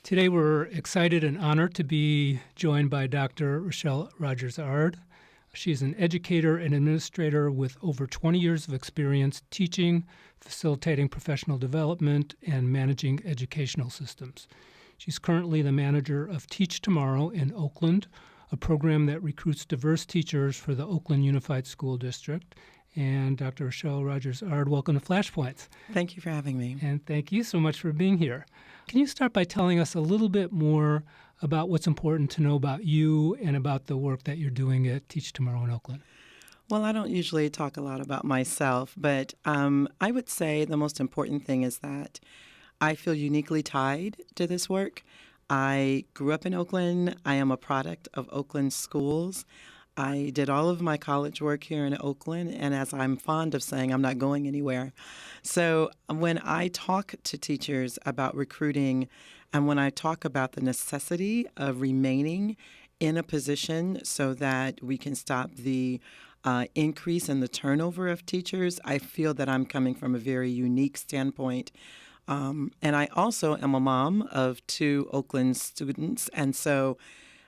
Today we're excited and honored to be joined by Dr. Rachelle Rogers-Ard. She's an educator and administrator with over 20 years of experience teaching, facilitating professional development, and managing educational systems. She's currently the manager of Teach Tomorrow in Oakland, a program that recruits diverse teachers for the Oakland Unified School District. And Dr. Rachelle Rogers-Ard, welcome to Flashpoints. Thank you for having me. And thank you so much for being here. Can you start by telling us a little bit more about what's important to know about you and about the work that you're doing at Teach Tomorrow in Oakland? Well, I don't usually talk a lot about myself, but I would say the most important thing is that I feel uniquely tied to this work. I grew up in Oakland. I am a product of Oakland schools. I did all of my college work here in Oakland, and as I'm fond of saying, I'm not going anywhere. So when I talk to teachers about recruiting and when I talk about the necessity of remaining in a position so that we can stop the increase in the turnover of teachers, I feel that I'm coming from a very unique standpoint. And I also am a mom of two Oakland students, and so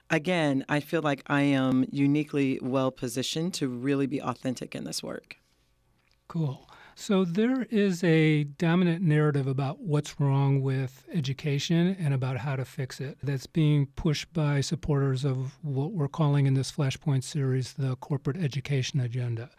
again, I feel like I am uniquely well positioned to really be authentic in this work. Cool. So there is a dominant narrative about what's wrong with education and about how to fix it that's being pushed by supporters of what we're calling in this Flashpoint series the corporate education agenda.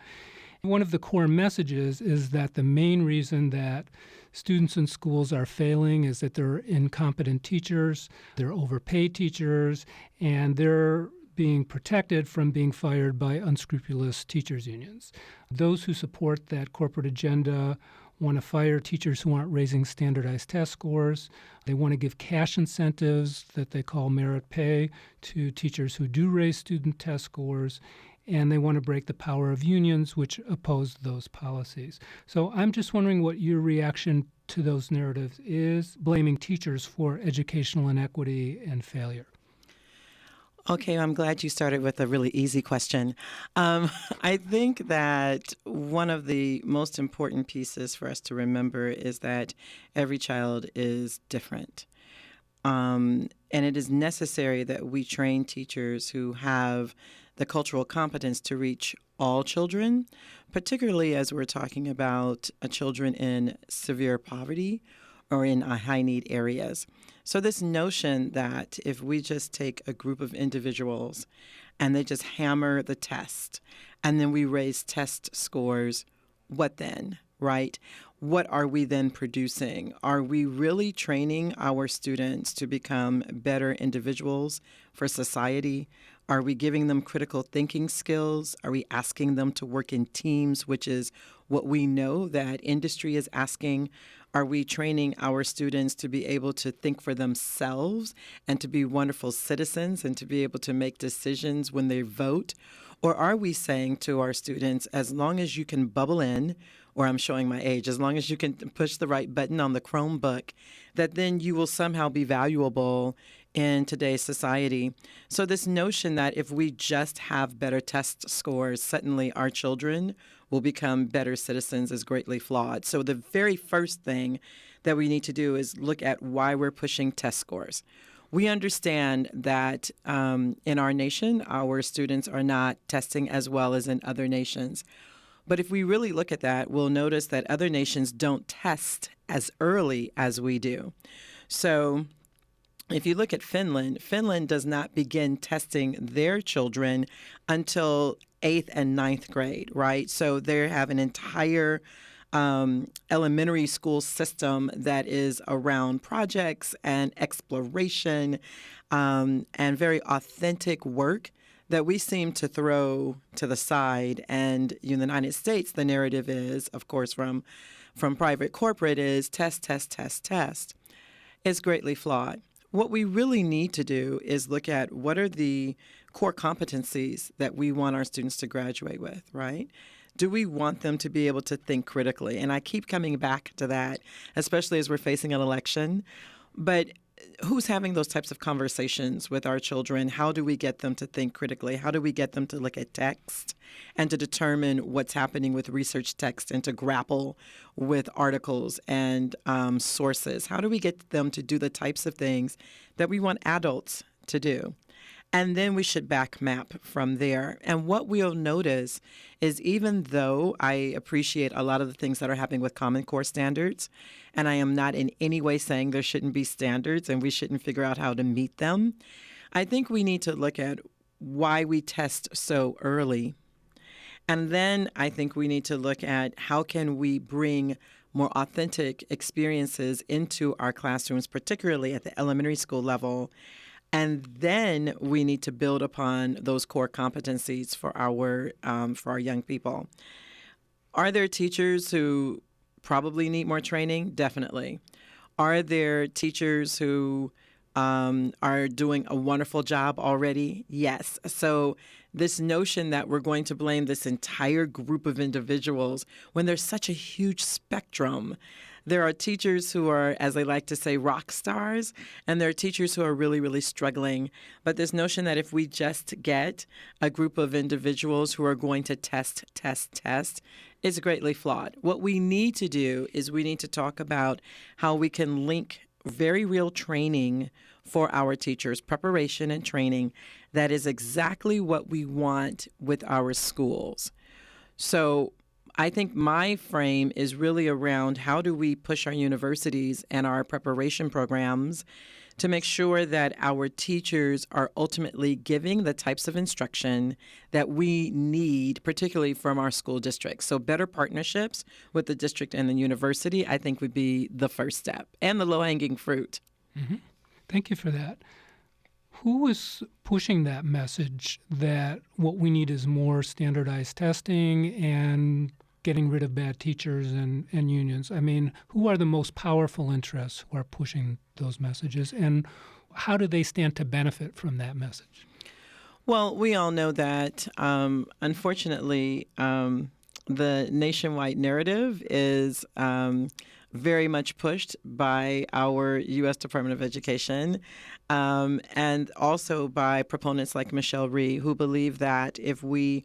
One of the core messages is that the main reason that students in schools are failing is that they're incompetent teachers, they're overpaid teachers, and they're being protected from being fired by unscrupulous teachers' unions. Those who support that corporate agenda want to fire teachers who aren't raising standardized test scores. They want to give cash incentives that they call merit pay to teachers who do raise student test scores. And they want to break the power of unions, which oppose those policies. So I'm just wondering what your reaction to those narratives is, blaming teachers for educational inequity and failure. Okay, I'm glad you started with a really easy question. I think that one of the most important pieces for us to remember is that every child is different. And it is necessary that we train teachers who have the cultural competence to reach all children, particularly as we're talking about children in severe poverty or in high-need areas. So this notion that if we just take a group of individuals and they just hammer the test and then we raise test scores, what then, right? What are we then producing? Are we really training our students to become better individuals for society? Are we giving them critical thinking skills? Are we asking them to work in teams, which is what we know that industry is asking? Are we training our students to be able to think for themselves and to be wonderful citizens and to be able to make decisions when they vote? Or are we saying to our students, as long as you can bubble in, or I'm showing my age, as long as you can push the right button on the Chromebook, that then you will somehow be valuable in today's society? So this notion that if we just have better test scores, suddenly our children will become better citizens is greatly flawed. So the very first thing that we need to do is look at why we're pushing test scores. We understand that in our nation, our students are not testing as well as in other nations. But if we really look at that, we'll notice that other nations don't test as early as we do. So if you look at Finland, Finland does not begin testing their children until 8th and 9th grade, right? So they have an entire elementary school system that is around projects and exploration and very authentic work that we seem to throw to the side. And in the United States, the narrative is, of course, from private corporate is test, test, test, test. It's greatly flawed. What we really need to do is look at what are the core competencies that we want our students to graduate with, right? Do we want them to be able to think critically? And I keep coming back to that, especially as we're facing an election. But who's having those types of conversations with our children? How do we get them to think critically? How do we get them to look at text and to determine what's happening with research text and to grapple with articles and sources? How do we get them to do the types of things that we want adults to do? And then we should back map from there. And what we'll notice is even though I appreciate a lot of the things that are happening with Common Core standards, and I am not in any way saying there shouldn't be standards and we shouldn't figure out how to meet them, I think we need to look at why we test so early. And then I think we need to look at how can we bring more authentic experiences into our classrooms, particularly at the elementary school level. And then we need to build upon those core competencies for our young people. Are there teachers who probably need more training? Definitely. Are there teachers who are doing a wonderful job already? Yes. So this notion that we're going to blame this entire group of individuals when there's such a huge spectrum. There are teachers who are, as they like to say, rock stars, and there are teachers who are really, really struggling. But this notion that if we just get a group of individuals who are going to test is greatly flawed. What we need to do is we need to talk about how we can link very real training for our teachers, preparation and training, that is exactly what we want with our schools. So I think my frame is really around how do we push our universities and our preparation programs to make sure that our teachers are ultimately giving the types of instruction that we need, particularly from our school districts. So better partnerships with the district and the university, I think, would be the first step and the low-hanging fruit. Mm-hmm. Thank you for that. Who is pushing that message that what we need is more standardized testing and getting rid of bad teachers and unions? I mean, who are the most powerful interests who are pushing those messages, and how do they stand to benefit from that message? Well, we all know that, unfortunately, the nationwide narrative is very much pushed by our U.S. Department of Education and also by proponents like Rachelle Rogers-Ard, who believe that if we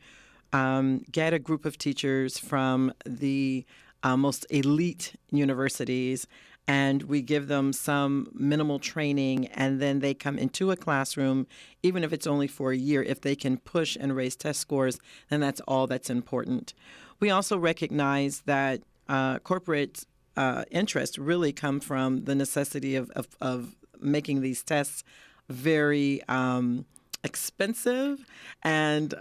get a group of teachers from the most elite universities and we give them some minimal training and then they come into a classroom, even if it's only for a year, if they can push and raise test scores, then that's all that's important. We also recognize that corporate interests really come from the necessity of making these tests very expensive, and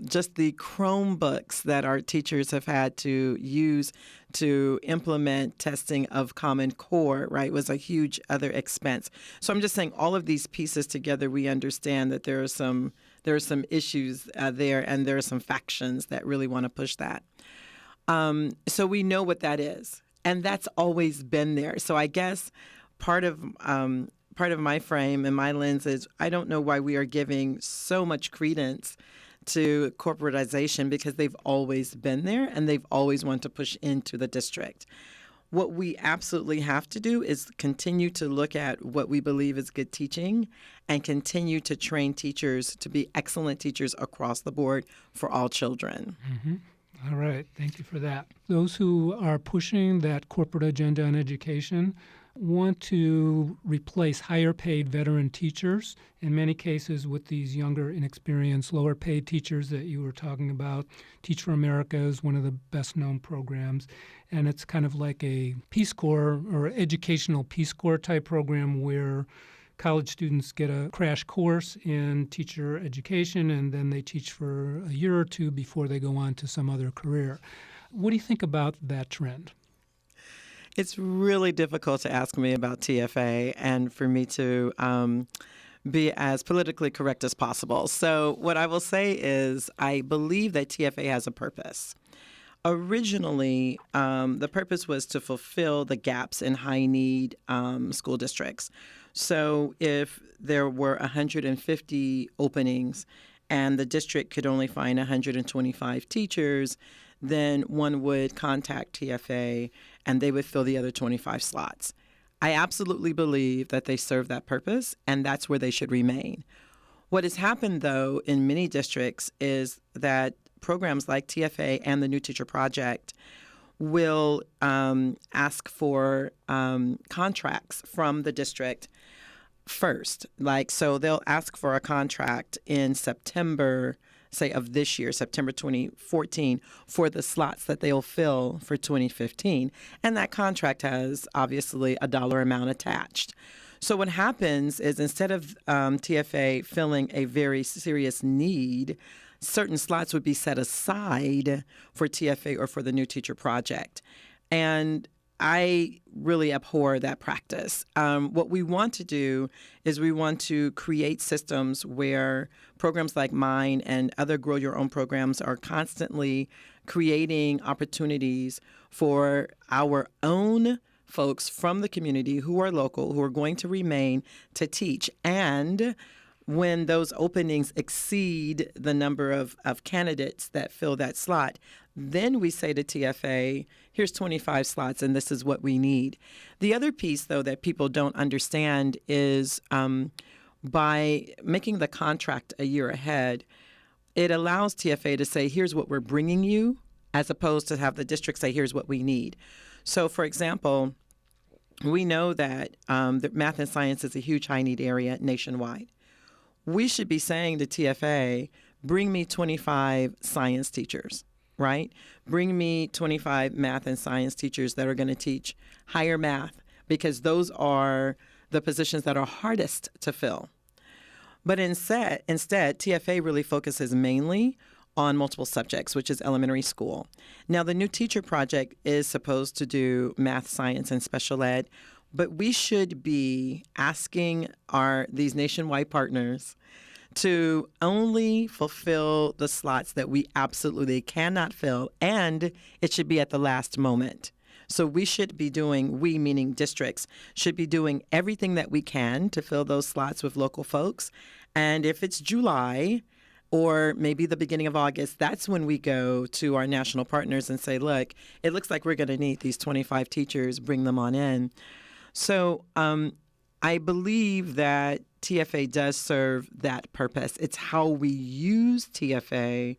just the Chromebooks that our teachers have had to use to implement testing of Common Core, right, was a huge other expense. So I'm just saying all of these pieces together, we understand that there are some issues there, and there are some factions that really want to push that. So we know what that is, and that's always been there. So I guess part of my frame and my lens is I don't know why we are giving so much credence to corporatization, because they've always been there and they've always wanted to push into the district. What we absolutely have to do is continue to look at what we believe is good teaching and continue to train teachers to be excellent teachers across the board for all children. Mm-hmm. All right. Thank you for that. Those who are pushing that corporate agenda on education want to replace higher paid veteran teachers, in many cases with these younger, inexperienced, lower paid teachers that you were talking about. Teach for America is one of the best known programs, and it's kind of like a Peace Corps or educational Peace Corps type program where college students get a crash course in teacher education and then they teach for a year or two before they go on to some other career. What do you think about that trend? It's really difficult to ask me about TFA and for me to be as politically correct as possible. So what I will say is I believe that TFA has a purpose. Originally, the purpose was to fulfill the gaps in high-need school districts. So if there were 150 openings and the district could only find 125 teachers, then one would contact TFA and they would fill the other 25 slots. I absolutely believe that they serve that purpose, and that's where they should remain. What has happened, though, in many districts is that programs like TFA and the New Teacher Project will ask for contracts from the district first. So they'll ask for a contract in September, say, of this year, September 2014, for the slots that they'll fill for 2015. And that contract has, obviously, a dollar amount attached. So what happens is instead of TFA filling a very serious need, certain slots would be set aside for TFA or for the New Teacher Project. And I really abhor that practice. What we want to do is we want to create systems where programs like mine and other Grow Your Own programs are constantly creating opportunities for our own folks from the community who are local, who are going to remain to teach. And when those openings exceed the number of candidates that fill that slot, then we say to TFA, here's 25 slots and this is what we need. The other piece, though, that people don't understand is by making the contract a year ahead, it allows TFA to say, here's what we're bringing you, as opposed to have the district say, here's what we need. So, for example, we know that math and science is a huge high-need area nationwide. We should be saying to TFA, bring me 25 science teachers, right? Bring me 25 math and science teachers that are going to teach higher math, because those are the positions that are hardest to fill. But instead, TFA really focuses mainly on multiple subjects, which is elementary school. Now, the New Teacher Project is supposed to do math, science, and special ed, but we should be asking these nationwide partners to only fulfill the slots that we absolutely cannot fill, and it should be at the last moment. So we should be doing, we meaning districts, should be doing everything that we can to fill those slots with local folks. And if it's July or maybe the beginning of August, that's when we go to our national partners and say, look, it looks like we're going to need these 25 teachers, bring them on in. So I believe that TFA does serve that purpose. It's how we use TFA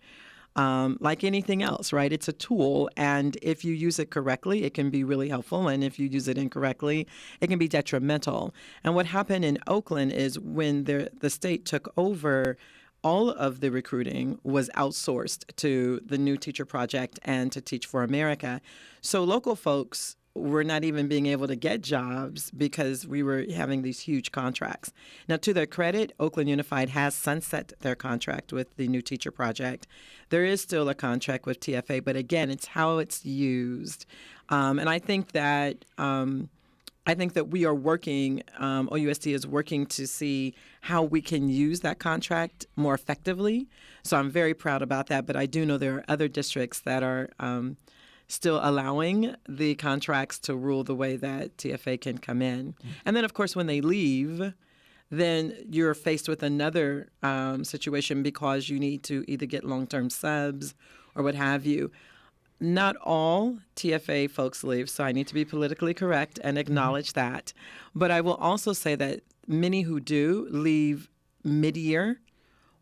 like anything else, right? It's a tool, and if you use it correctly, it can be really helpful, and if you use it incorrectly, it can be detrimental. And what happened in Oakland is when the state took over, all of the recruiting was outsourced to the New Teacher Project and to Teach for America. So local folks were not even being able to get jobs because we were having these huge contracts. Now, to their credit, Oakland Unified has sunset their contract with the New Teacher Project. There is still a contract with TFA, but again, it's how it's used. And I think that we are working, OUSD is working to see how we can use that contract more effectively. So I'm very proud about that, but I do know there are other districts that are still allowing the contracts to rule the way that TFA can come in. Mm-hmm. And then, of course, when they leave, then you're faced with another situation because you need to either get long-term subs or what have you. Not all TFA folks leave, so I need to be politically correct and acknowledge that. But I will also say that many who do leave mid-year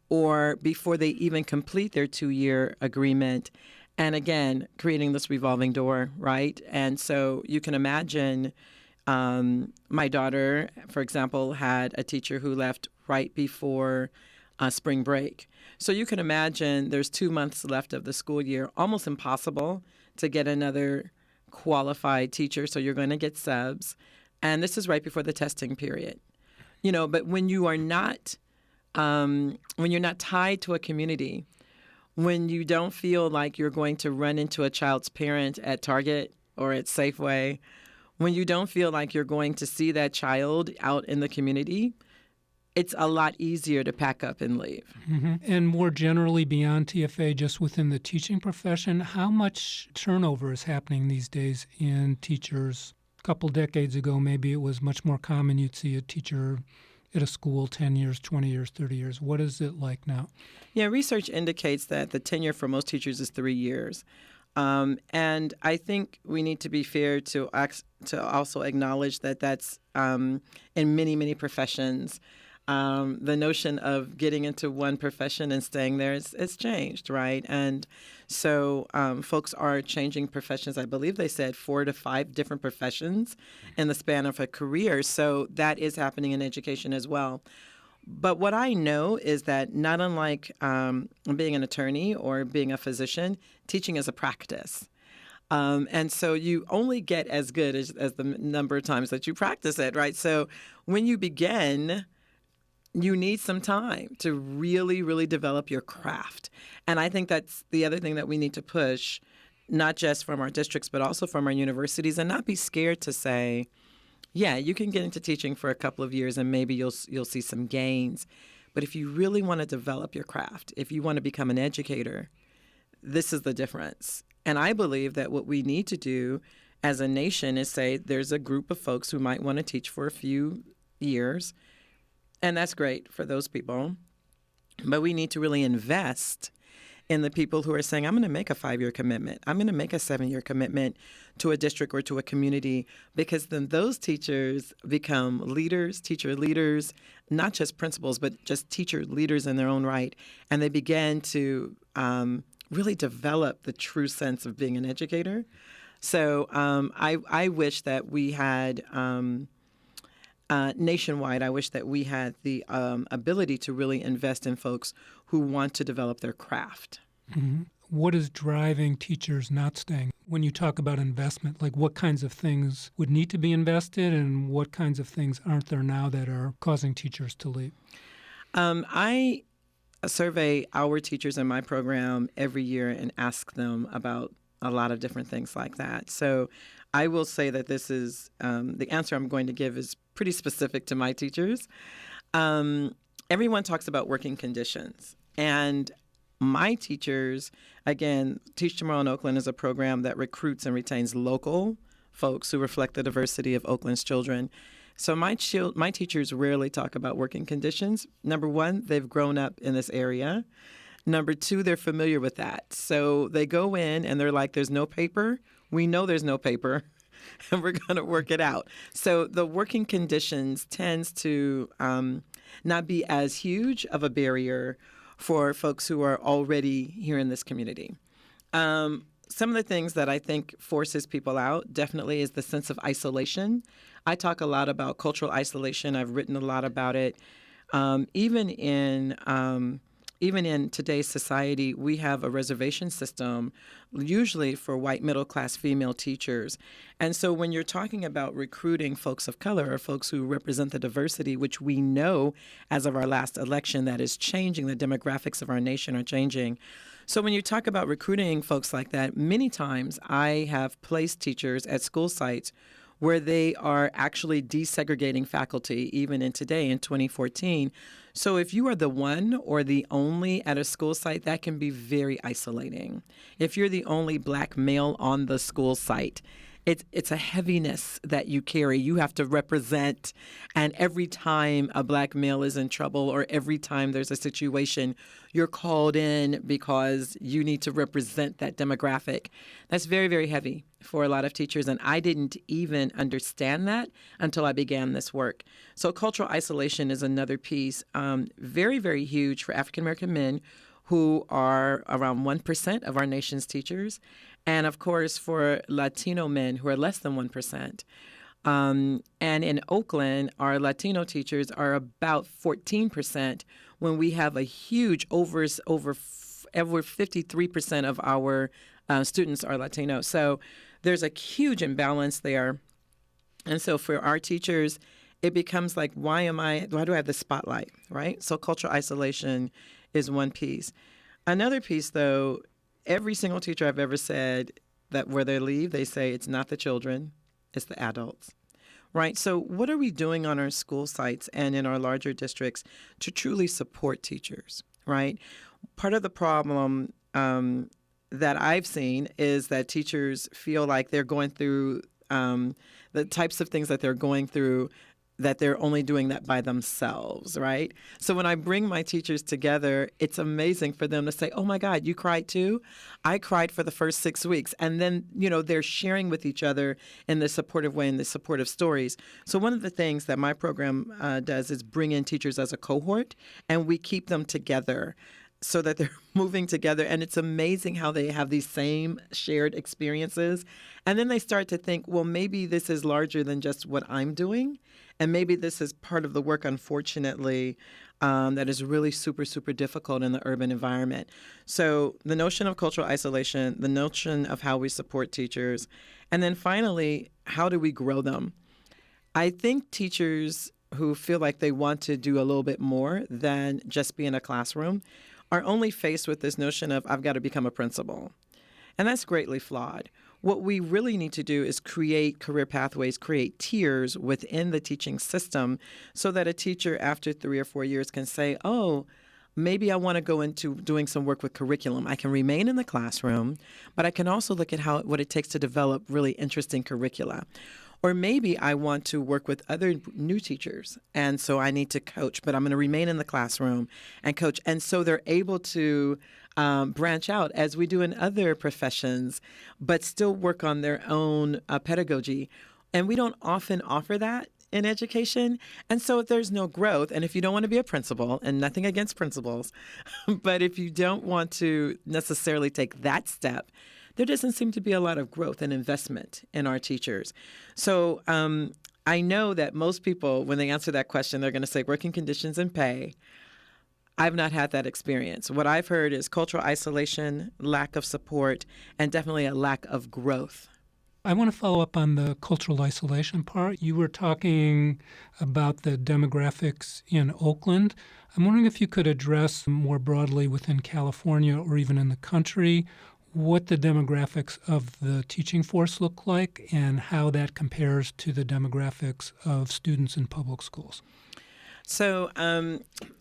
or before they even complete their 2-year agreement. And again, creating this revolving door, right? And so you can imagine my daughter, for example, had a teacher who left right before spring break. So you can imagine there's 2 months left of the school year, almost impossible to get another qualified teacher. So you're going to get subs. And this is right before the testing period. But when you are not, when you're not tied to a community, when you don't feel like you're going to run into a child's parent at Target or at Safeway, when you don't feel like you're going to see that child out in the community, it's a lot easier to pack up and leave. Mm-hmm. And more generally beyond TFA, just within the teaching profession, how much turnover is happening these days in teachers? A couple decades ago, maybe it was much more common you'd see a teacher at a school 10 years, 20 years, 30 years. What is it like now? Yeah, research indicates that the tenure for most teachers is 3 years. And I think we need to be fair to also acknowledge that that's in many, many professions. The notion of getting into one profession and staying there is changed, right? And so folks are changing professions. I believe they said 4 to 5 different professions in the span of a career. So that is happening in education as well. But what I know is that not unlike being an attorney or being a physician, teaching is a practice. And so you only get as good as the number of times that you practice it, right? So when you begin, you need some time to really, really develop your craft. And I think that's the other thing that we need to push, not just from our districts, but also from our universities, and not be scared to say, yeah, you can get into teaching for a couple of years and maybe you'll see some gains. But if you really want to develop your craft, if you want to become an educator, this is the difference. And I believe that what we need to do as a nation is say there's a group of folks who might want to teach for a few years, and that's great for those people. But we need to really invest in the people who are saying, I'm going to make a 5-year commitment. I'm going to make a 7-year commitment to a district or to a community, because then those teachers become leaders, teacher leaders, not just principals, but just teacher leaders in their own right. And they begin to really develop the true sense of being an educator. So I wish that we had nationwide, I wish that we had the ability to really invest in folks who want to develop their craft. Mm-hmm. What is driving teachers not staying? When you talk about investment, like what kinds of things would need to be invested and what kinds of things aren't there now that are causing teachers to leave? I survey our teachers in my program every year and ask them about a lot of different things like that. So I will say that this is the answer I'm going to give is pretty specific to my teachers. Everyone talks about working conditions. And my teachers, again, Teach Tomorrow in Oakland is a program that recruits and retains local folks who reflect the diversity of Oakland's children. So my teachers rarely talk about working conditions. Number one, they've grown up in this area. Number two, they're familiar with that. So they go in and they're like, there's no paper. We know there's no paper, and we're going to work it out. So the working conditions tends to not be as huge of a barrier for folks who are already here in this community. Some of the things that I think forces people out definitely is the sense of isolation. I talk a lot about cultural isolation. I've written a lot about it. Even in today's society, we have a reservation system, usually for white middle-class female teachers. And so when you're talking about recruiting folks of color or folks who represent the diversity, which we know as of our last election that is changing, the demographics of our nation are changing. So when you talk about recruiting folks like that, many times I have placed teachers at school sites where they are actually desegregating faculty, even in today, in 2014. So if you are the one or the only at a school site, that can be very isolating. If you're the only Black male on the school site, it's a heaviness that you carry. You have to represent, and every time a Black male is in trouble or every time there's a situation, you're called in because you need to represent that demographic. That's very, very heavy for a lot of teachers, and I didn't even understand that until I began this work. So cultural isolation is another piece, very, very huge for African American men who are around 1% of our nation's teachers, and of course for Latino men who are less than 1%. And in Oakland, our Latino teachers are about 14% when we have a huge over 53% of our students are Latino. So there's a huge imbalance there. And so for our teachers, it becomes like, why do I have the spotlight, right? So cultural isolation is one piece. Another piece, though, every single teacher I've ever said that where they leave, they say it's not the children, it's the adults, right? So what are we doing on our school sites and in our larger districts to truly support teachers, right? Part of the problem that I've seen is that teachers feel like they're going through the types of things that they're going through. that they're only doing that by themselves, right? So when I bring my teachers together, it's amazing for them to say, oh my God, you cried too? I cried for the first 6 weeks. And then, they're sharing with each other in the supportive way and the supportive stories. So one of the things that my program does is bring in teachers as a cohort, and we keep them together so that they're moving together. And it's amazing how they have these same shared experiences. And then they start to think, well, maybe this is larger than just what I'm doing. And maybe this is part of the work, unfortunately, that is really super, super difficult in the urban environment. So the notion of cultural isolation, the notion of how we support teachers, and then finally, how do we grow them? I think teachers who feel like they want to do a little bit more than just be in a classroom are only faced with this notion of, I've got to become a principal. And that's greatly flawed. What we really need to do is create career pathways, create tiers within the teaching system so that a teacher after 3 or 4 years can say, oh, maybe I want to go into doing some work with curriculum. I can remain in the classroom, but I can also look at what it takes to develop really interesting curricula. Or maybe I want to work with other new teachers, and so I need to coach, but I'm going to remain in the classroom and coach. And so they're able to branch out as we do in other professions, but still work on their own pedagogy. And we don't often offer that in education. And so if there's no growth, and if you don't want to be a principal, and nothing against principals, but if you don't want to necessarily take that step, there doesn't seem to be a lot of growth and investment in our teachers. So I know that most people, when they answer that question, they're going to say working conditions and pay. I've not had that experience. What I've heard is cultural isolation, lack of support, and definitely a lack of growth. I want to follow up on the cultural isolation part. You were talking about the demographics in Oakland. I'm wondering if you could address more broadly within California or even in the country what the demographics of the teaching force look like and how that compares to the demographics of students in public schools. So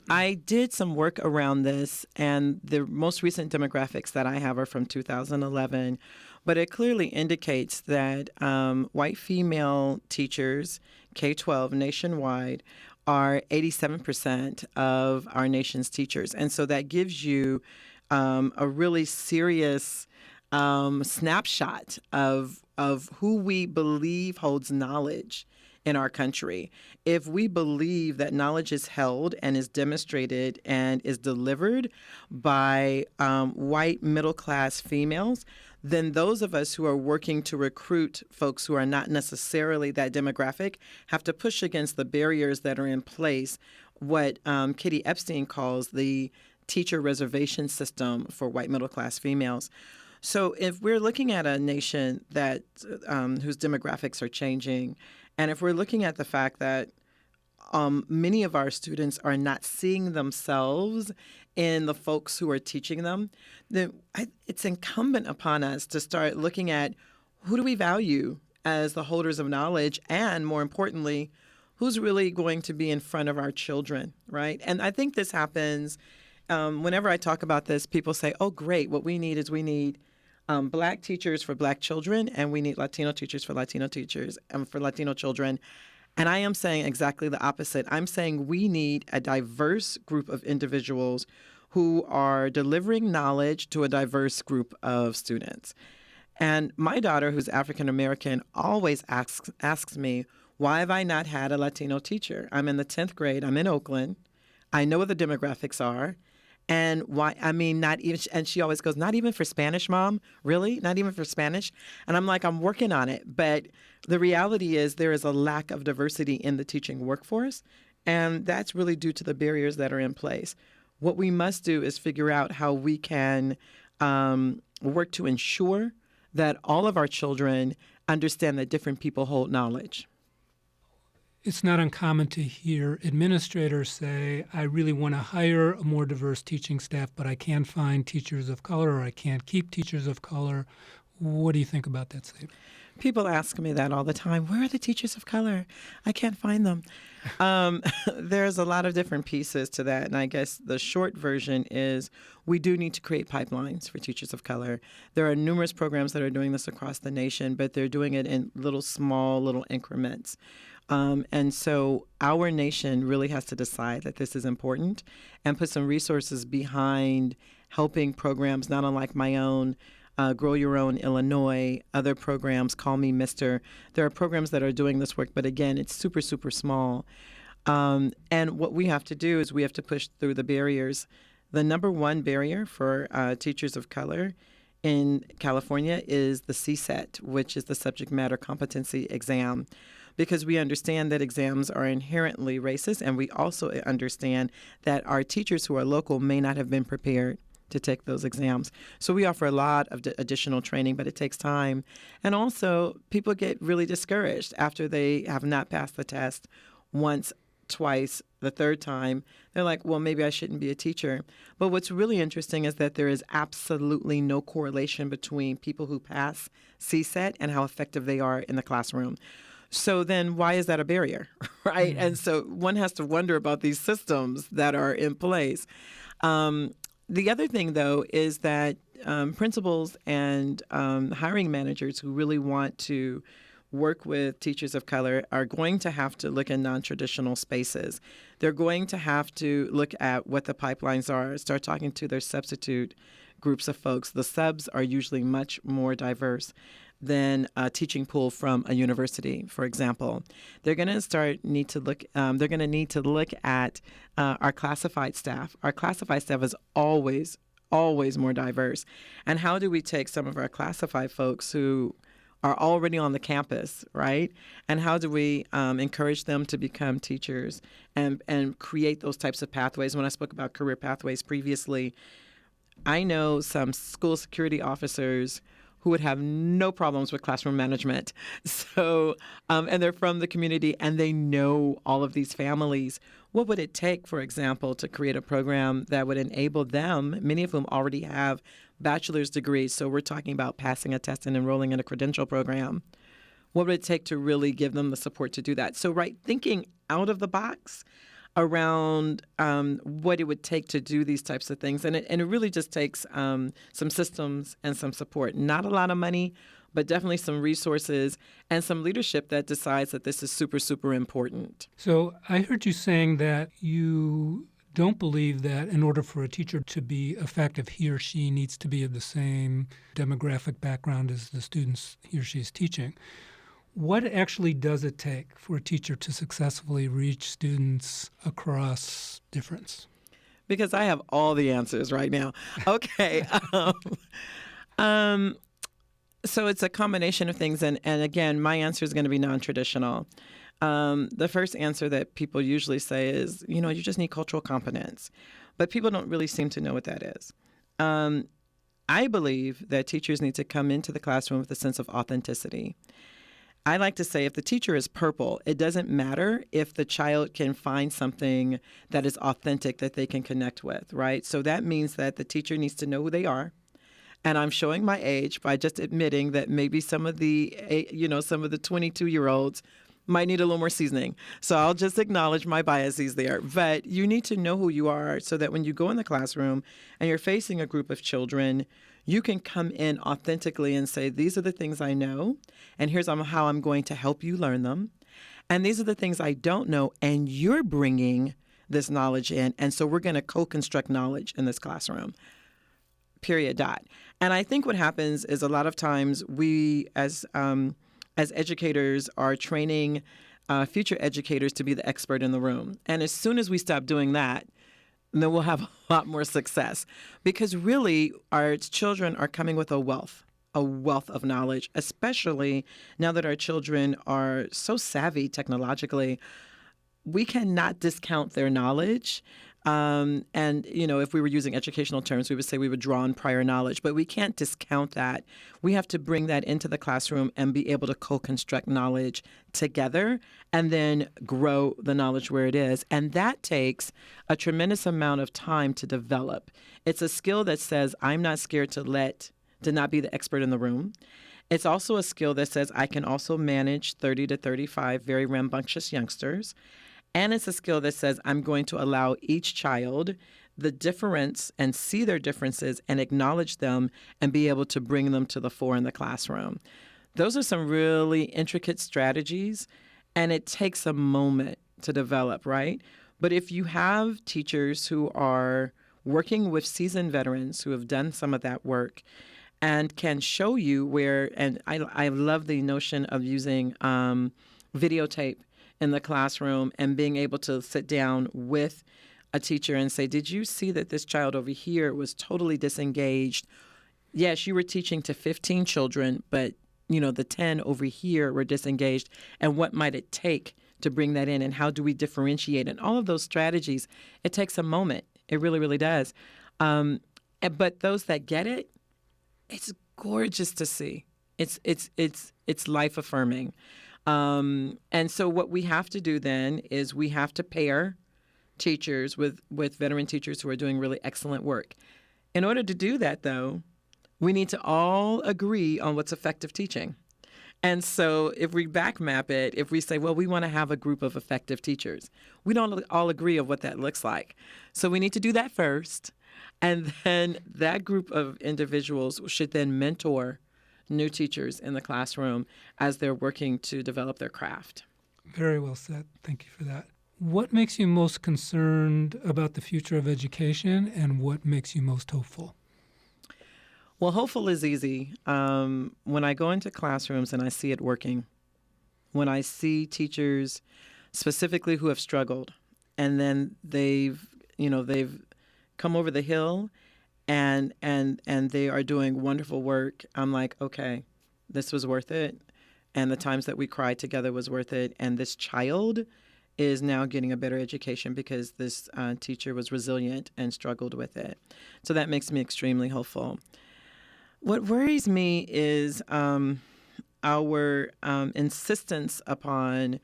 I did some work around this, and the most recent demographics that I have are from 2011, but it clearly indicates that white female teachers, K-12 nationwide, are 87% of our nation's teachers. And so that gives you a really serious snapshot of who we believe holds knowledge in our country. If we believe that knowledge is held and is demonstrated and is delivered by white middle-class females, then those of us who are working to recruit folks who are not necessarily that demographic have to push against the barriers that are in place, what Kitty Epstein calls the teacher reservation system for white middle-class females. So if we're looking at a nation that whose demographics are changing, and if we're looking at the fact that many of our students are not seeing themselves in the folks who are teaching them, then it's incumbent upon us to start looking at who do we value as the holders of knowledge, and more importantly, who's really going to be in front of our children, right? And I think this happens whenever I talk about this, people say, oh, great, what we need Black teachers for Black children, and we need Latino teachers for Latino teachers and for Latino children. And I am saying exactly the opposite. I'm saying we need a diverse group of individuals who are delivering knowledge to a diverse group of students. And my daughter, who's African American, always asks me, why have I not had a Latino teacher? I'm in the 10th grade. I'm in Oakland. I know what the demographics are. And why? I mean, not even, and she always goes, not even for Spanish, Mom? Really? Not even for Spanish? And I'm like, I'm working on it. But the reality is there is a lack of diversity in the teaching workforce, and that's really due to the barriers that are in place. What we must do is figure out how we can work to ensure that all of our children understand that different people hold knowledge. It's not uncommon to hear administrators say, I really want to hire a more diverse teaching staff, but I can't find teachers of color, or I can't keep teachers of color. What do you think about that statement? People ask me that all the time. Where are the teachers of color? I can't find them. There's a lot of different pieces to that. And I guess the short version is we do need to create pipelines for teachers of color. There are numerous programs that are doing this across the nation, but they're doing it in little increments. And so our nation really has to decide that this is important and put some resources behind helping programs, not unlike my own, Grow Your Own Illinois, other programs, Call Me Mister. There are programs that are doing this work, but again, it's super, super small. And what we have to do is we have to push through the barriers. The number one barrier for teachers of color in California is the CSET, which is the Subject Matter Competency Exam, because we understand that exams are inherently racist, and we also understand that our teachers who are local may not have been prepared to take those exams. So we offer a lot of additional training, but it takes time. And also, people get really discouraged after they have not passed the test once, twice, the third time. They're like, well, maybe I shouldn't be a teacher. But what's really interesting is that there is absolutely no correlation between people who pass CSET and how effective they are in the classroom. So then why is that a barrier, right? And so one has to wonder about these systems that are in place. The other thing, though, is that principals and hiring managers who really want to work with teachers of color are going to have to look in non-traditional spaces. They're going to have to look at what the pipelines are, start talking to their substitute groups of folks. The subs are usually much more diverse than a teaching pool from a university, for example. They're going to need to look at our classified staff. Our classified staff is always more diverse. And how do we take some of our classified folks who are already on the campus, right? And how do we encourage them to become teachers and create those types of pathways? When I spoke about career pathways previously, I know some school security officers who would have no problems with classroom management. So, and they're from the community and they know all of these families. What would it take, for example, to create a program that would enable them, many of whom already have bachelor's degrees, so we're talking about passing a test and enrolling in a credential program. What would it take to really give them the support to do that? So, right, thinking out of the box around what it would take to do these types of things. And it really just takes some systems and some support. Not a lot of money, but definitely some resources and some leadership that decides that this is super, super important. So I heard you saying that you don't believe that in order for a teacher to be effective, he or she needs to be of the same demographic background as the students he or she is teaching. What actually does it take for a teacher to successfully reach students across difference? Because I have all the answers right now. Okay. So it's a combination of things. And again, my answer is going to be non-traditional. The first answer that people usually say is, you just need cultural competence. But people don't really seem to know what that is. I believe that teachers need to come into the classroom with a sense of authenticity. I like to say if the teacher is purple, it doesn't matter if the child can find something that is authentic that they can connect with, right? So that means that the teacher needs to know who they are. And I'm showing my age by just admitting that maybe some of the 22-year-olds might need a little more seasoning. So I'll just acknowledge my biases there. But you need to know who you are so that when you go in the classroom and you're facing a group of children, you can come in authentically and say, these are the things I know, and here's how I'm going to help you learn them. And these are the things I don't know, and you're bringing this knowledge in. And so we're going to co-construct knowledge in this classroom, period, dot. And I think what happens is a lot of times we, as educators, are training future educators to be the expert in the room. And as soon as we stop doing that, then we'll have a lot more success. Because really, our children are coming with a wealth of knowledge, especially now that our children are so savvy technologically. We cannot discount their knowledge. And, if we were using educational terms, we would say we would draw on prior knowledge, but we can't discount that. We have to bring that into the classroom and be able to co-construct knowledge together and then grow the knowledge where it is. And that takes a tremendous amount of time to develop. It's a skill that says, I'm not scared to not be the expert in the room. It's also a skill that says I can also manage 30 to 35 very rambunctious youngsters. And it's a skill that says I'm going to allow each child the difference and see their differences and acknowledge them and be able to bring them to the fore in the classroom. Those are some really intricate strategies. and it takes a moment to develop, right? But if you have teachers who are working with seasoned veterans who have done some of that work and can show you where, and I love the notion of using videotape in the classroom and being able to sit down with a teacher and say, did you see that this child over here was totally disengaged? Yes, you were teaching to 15 children, but the 10 over here were disengaged. And what might it take to bring that in? And how do we differentiate? And all of those strategies, it takes a moment. It really, really does. But those that get it, it's gorgeous to see. It's life affirming. And so what we have to do then is we have to pair teachers with veteran teachers who are doing really excellent work. In order to do that, though, we need to all agree on what's effective teaching. And so if we back map it, if we say, well, we want to have a group of effective teachers, we don't all agree on what that looks like. So we need to do that first. And then that group of individuals should then mentor new teachers in the classroom as they're working to develop their craft. Very well said. Thank you for that. What makes you most concerned about the future of education, and what makes you most hopeful? Well, hopeful is easy. When I go into classrooms and I see it working, when I see teachers specifically who have struggled, and then they've come over the hill and they are doing wonderful work, I'm like, okay, this was worth it. And the times that we cried together was worth it. And this child is now getting a better education because this teacher was resilient and struggled with it. So that makes me extremely hopeful. What worries me is our insistence upon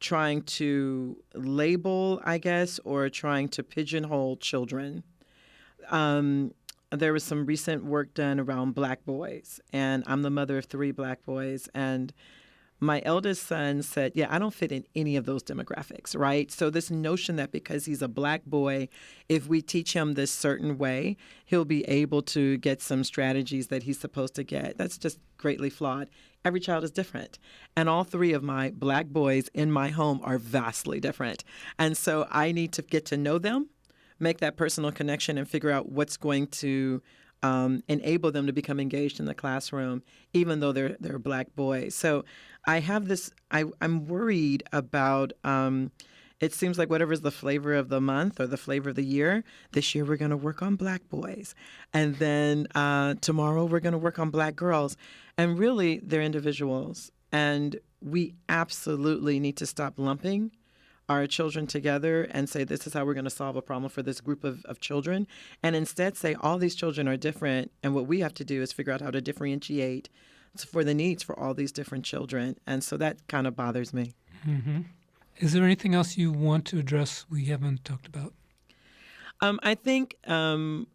trying to label, I guess, or trying to pigeonhole children. There was some recent work done around Black boys, and I'm the mother of 3 Black boys, and my eldest son said, yeah, I don't fit in any of those demographics, right? So this notion that because he's a Black boy, if we teach him this certain way, he'll be able to get some strategies that he's supposed to get. That's just greatly flawed. Every child is different. And all 3 of my Black boys in my home are vastly different. And so I need to get to know them, make that personal connection, and figure out what's going to enable them to become engaged in the classroom, even though they're Black boys. So I have this, I'm worried about, it seems like whatever's the flavor of the month or the flavor of the year, this year we're going to work on Black boys. And then tomorrow we're going to work on Black girls. And really, they're individuals. And we absolutely need to stop lumping our children together and say, this is how we're going to solve a problem for this group of children. And instead say, all these children are different. And what we have to do is figure out how to differentiate for the needs for all these different children. And so that kind of bothers me. Mm-hmm. Is there anything else you want to address we haven't talked about? I think right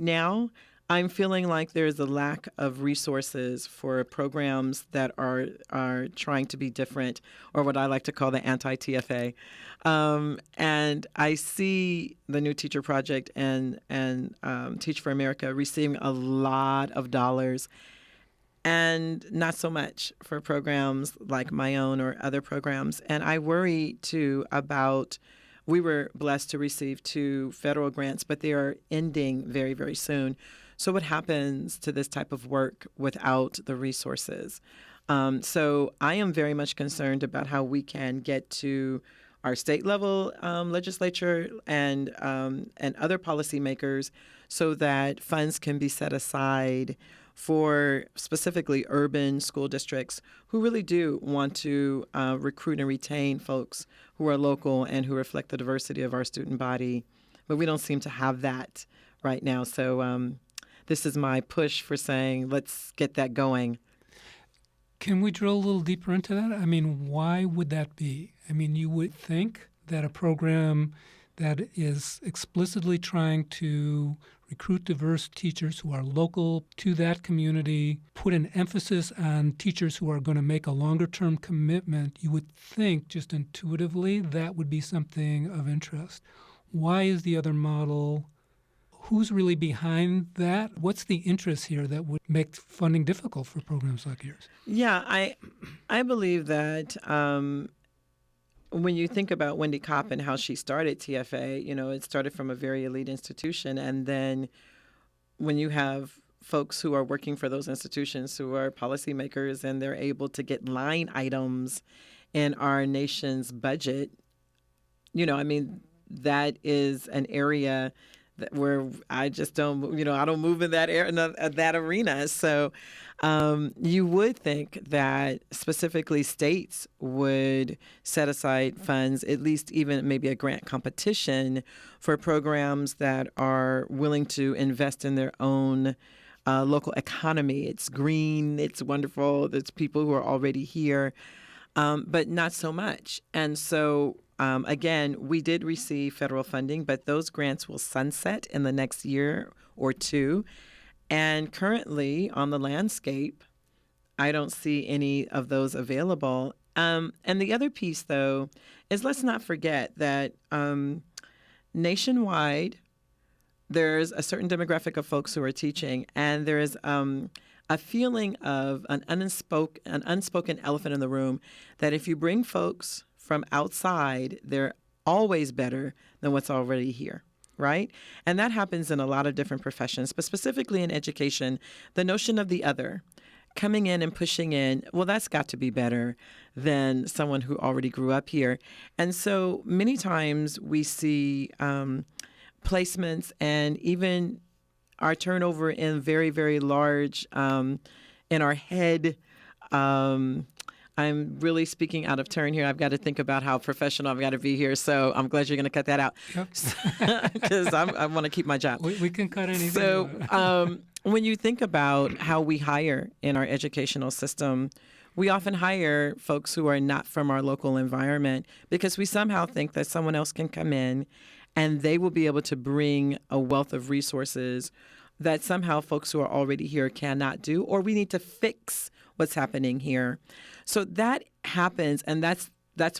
now, I'm feeling like there's a lack of resources for programs that are trying to be different, or what I like to call the anti-TFA. And I see the New Teacher Project and Teach for America receiving a lot of dollars, and not so much for programs like my own or other programs. And I worry, too, about, we were blessed to receive 2 federal grants, but they are ending very, very soon. So what happens to this type of work without the resources? So I am very much concerned about how we can get to our state level legislature and other policymakers so that funds can be set aside for specifically urban school districts who really do want to recruit and retain folks who are local and who reflect the diversity of our student body. But we don't seem to have that right now. So this is my push for saying, let's get that going. Can we drill a little deeper into that? I mean, why would that be? I mean, you would think that a program that is explicitly trying to recruit diverse teachers who are local to that community, put an emphasis on teachers who are going to make a longer-term commitment, you would think just intuitively that would be something of interest. Why is the other model Who's really behind that? What's the interest here that would make funding difficult for programs like yours? Yeah, I believe that when you think about Wendy Kopp and how she started TFA, it started from a very elite institution. And then when you have folks who are working for those institutions who are policymakers and they're able to get line items in our nation's budget, that is an area where I just don't, I don't move in that area, that arena. So you would think that specifically states would set aside funds, at least even maybe a grant competition for programs that are willing to invest in their own local economy. It's green, it's wonderful, there's people who are already here, but not so much. And so again, we did receive federal funding, but those grants will sunset in the next year or two. And currently on the landscape, I don't see any of those available. And the other piece, though, is let's not forget that nationwide, there's a certain demographic of folks who are teaching, and there is a feeling of an unspoken elephant in the room that if you bring folks from outside, they're always better than what's already here, right? And that happens in a lot of different professions, but specifically in education, the notion of the other coming in and pushing in, well, that's got to be better than someone who already grew up here. And so many times we see placements and even our turnover in very, very large, in our head, I'm really speaking out of turn here. I've got to think about how professional I've got to be here. So I'm glad you're going to cut that out because I want to keep my job. We can cut anything. So when you think about how we hire in our educational system, we often hire folks who are not from our local environment because we somehow think that someone else can come in and they will be able to bring a wealth of resources that somehow folks who are already here cannot do, or we need to fix what's happening here. So that happens, and that's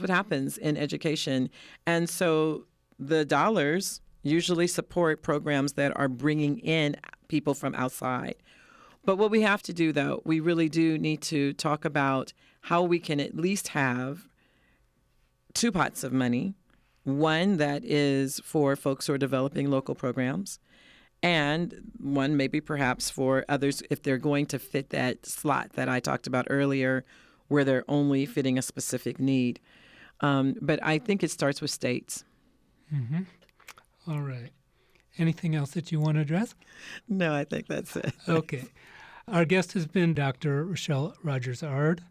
what happens in education. And so the dollars usually support programs that are bringing in people from outside. But what we have to do, though, we really do need to talk about how we can at least have two pots of money. One that is for folks who are developing local programs, and one maybe perhaps for others if they're going to fit that slot that I talked about earlier where they're only fitting a specific need. But I think it starts with states. Mm-hmm. All right. Anything else that you want to address? No, I think that's it. Okay. Our guest has been Dr. Rachelle Rogers-Ard,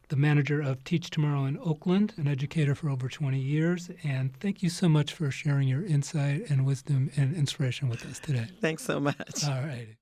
the manager of Teach Tomorrow in Oakland, an educator for over 20 years. And thank you so much for sharing your insight and wisdom and inspiration with us today. Thanks so much. All right.